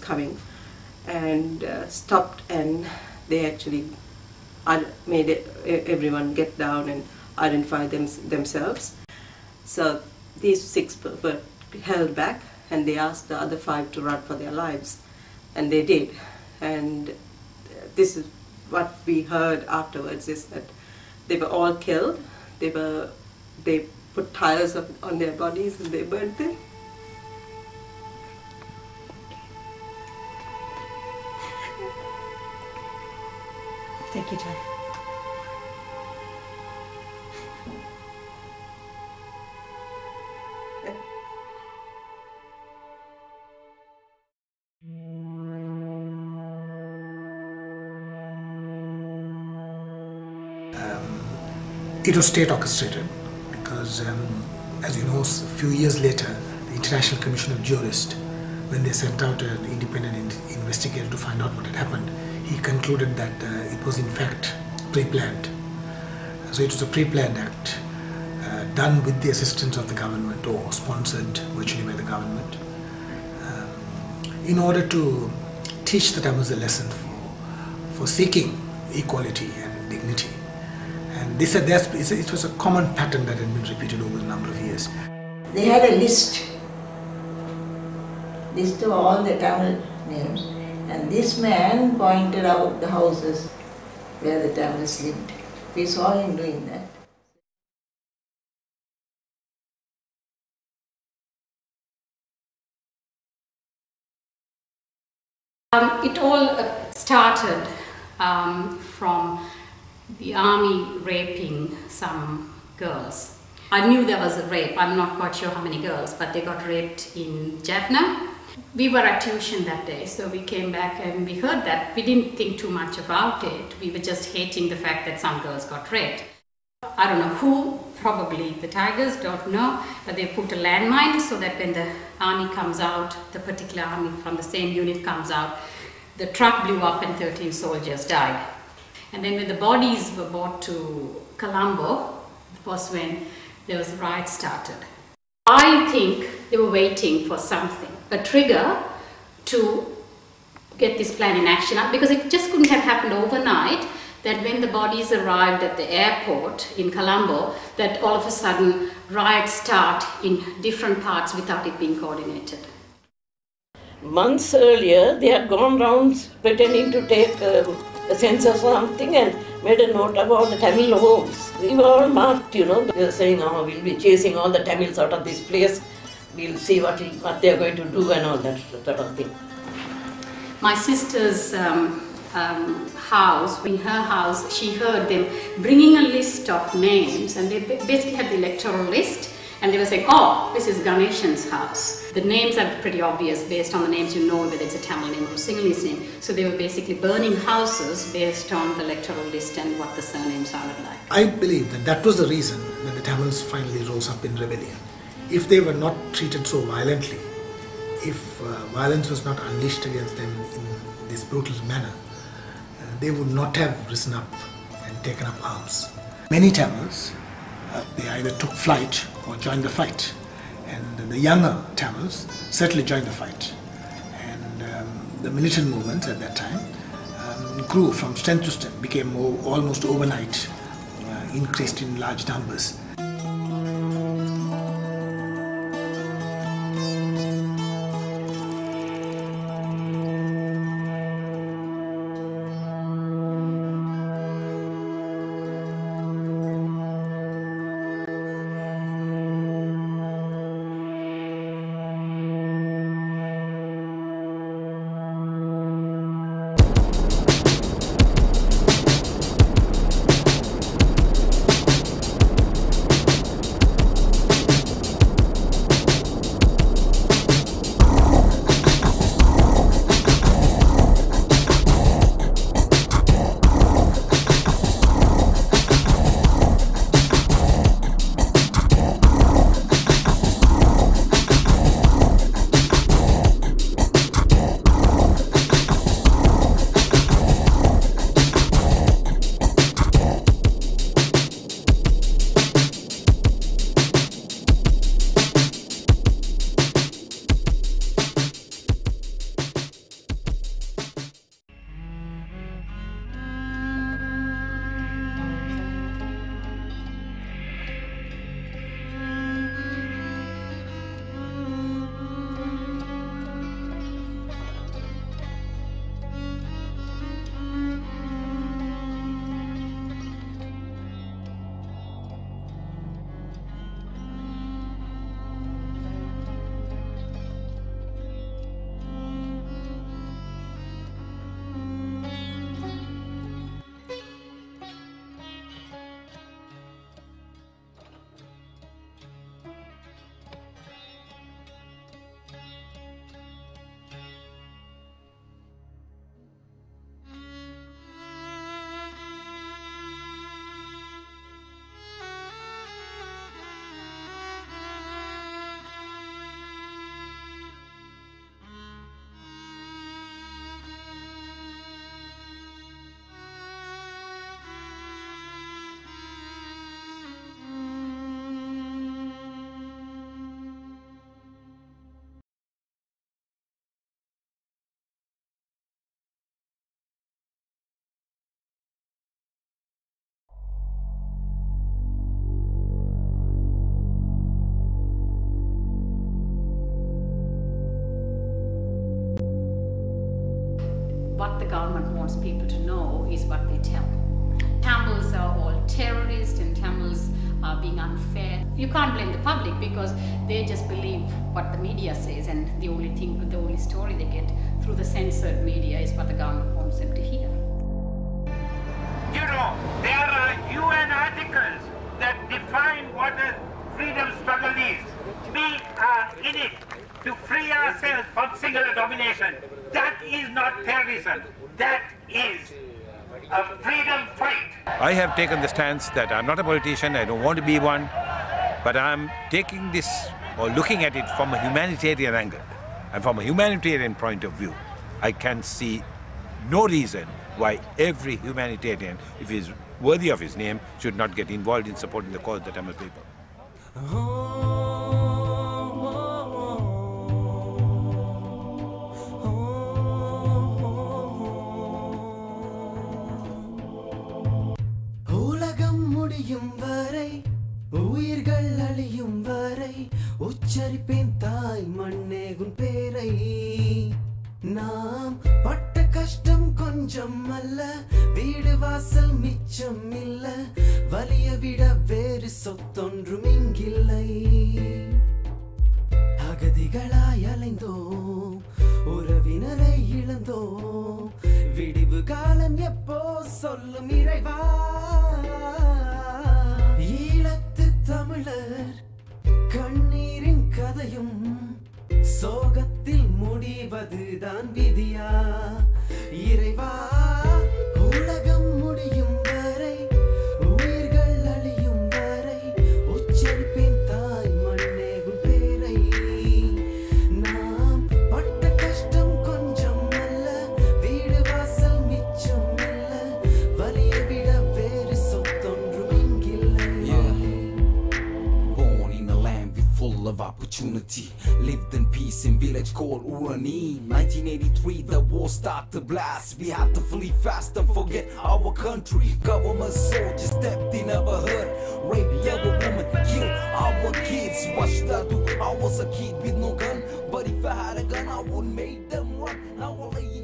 coming, and stopped, and they actually made everyone get down and identify themselves. So these 6 were held back, and they asked the other 5 to run for their lives, and they did. And this is what we heard afterwards, is that they were all killed. They put tires on their bodies and they burnt them. Take your time. It was state orchestrated because, as you know, a few years later, the International Commission of Jurists, when they sent out an independent investigator to find out what had happened, he concluded that it was in fact pre-planned. So it was a pre-planned act done with the assistance of the government, or sponsored virtually by the government, in order to teach the Tamils a lesson for seeking equality and dignity. And it was a common pattern that had been repeated over a number of years. They had a list of all the Tamil names, and this man pointed out the houses where the Tamils lived. We saw him doing that. It all started from the army raping some girls. I knew there was a rape. I'm not quite sure how many girls, but they got raped in Jaffna. We were at tuition that day, so we came back and we heard that. We didn't think too much about it. We were just hating the fact that some girls got raped. I don't know who, probably the Tigers, don't know, but they put a landmine so that when the army comes out, the particular army from the same unit comes out, the truck blew up and 13 soldiers died. And then when the bodies were brought to Colombo, was when there was a riot started. I think they were waiting for something, a trigger to get this plan in action, because it just couldn't have happened overnight, that when the bodies arrived at the airport in Colombo, that all of a sudden riots start in different parts without it being coordinated. Months earlier, they had gone round pretending to take a census or something and made a note about the Tamil homes. We were all marked, you know. They were saying, oh, we'll be chasing all the Tamils out of this place. We'll see what they are going to do and all that sort of thing. My sister's house, in her house, she heard them bringing a list of names, and they basically had the electoral list, and they were saying, oh, this is Ganeshan's house. The names are pretty obvious based on the names, you know whether it's a Tamil name or a Sinhalese name. So they were basically burning houses based on the electoral list and what the surname sounded like. I believe that was the reason that the Tamils finally rose up in rebellion. If they were not treated so violently, if violence was not unleashed against them in this brutal manner, they would not have risen up and taken up arms. Many Tamils, they either took flight or joined the fight. And the younger Tamils certainly joined the fight. And the militant movement at that time grew from strength to strength, became almost overnight, increased in large numbers. what the government wants people to know is what they tell. Tamils are all terrorists and Tamils are being unfair. You can't blame the public because they just believe what the media says, and the only story they get through the censored media is what the government wants them to hear. You know, there are UN articles that define what a freedom struggle is. We are in it to free ourselves from singular domination. That is not terrorism. That is a freedom fight. I have taken the stance that I'm not a politician, I don't want to be one, but I'm taking this or looking at it from a humanitarian angle. And from a humanitarian point of view, I can see no reason why every humanitarian, if he is worthy of his name, should not get involved in supporting the cause of the Tamil people. உயிர்கள் அழியும் வரை உச்சரிப்பேன் தாய் மண்ணே உன் பேரை. நாம் பட்ட கஷ்டம் கொஞ்சம் அல்ல, வீடு வாசல் மிச்சம் இல்ல, வலிய விட வேறு சொத்தொன்றும் இங்கில்லை. அகதிகளாய் அலைந்தோம், உறவினரை இழந்தோம், விடிவு காலம் எப்போ சொல்லும் இறைவா. ஈழத்து தமிழர் கண்ணீரின் கதையும் சோகத்தில் முடிவதுதான் விதியா. இறைவா, உலகம் முடியும் வரை உயிர்கள் அழியும் வரை உச்சரிப்பேன் தாய் மண்ணே உன் பேரை. நாம் பட்ட கஷ்டம் கொஞ்சம் அல்ல, வீடு வாசல் மிச்சம் இல்ல, வலிய விட வேறு சொத்தொன்றும் இங்கில்லை. Born in a land full of opportunity, lived in peace in village called Urani. 1983 the war started to blast, we had to flee fast and forget our country. Government soldiers stepped in our hood, raped young women, killed our kids. What should I do? I was a kid with no gun, but if I had a gun I would make them run. Now we're laying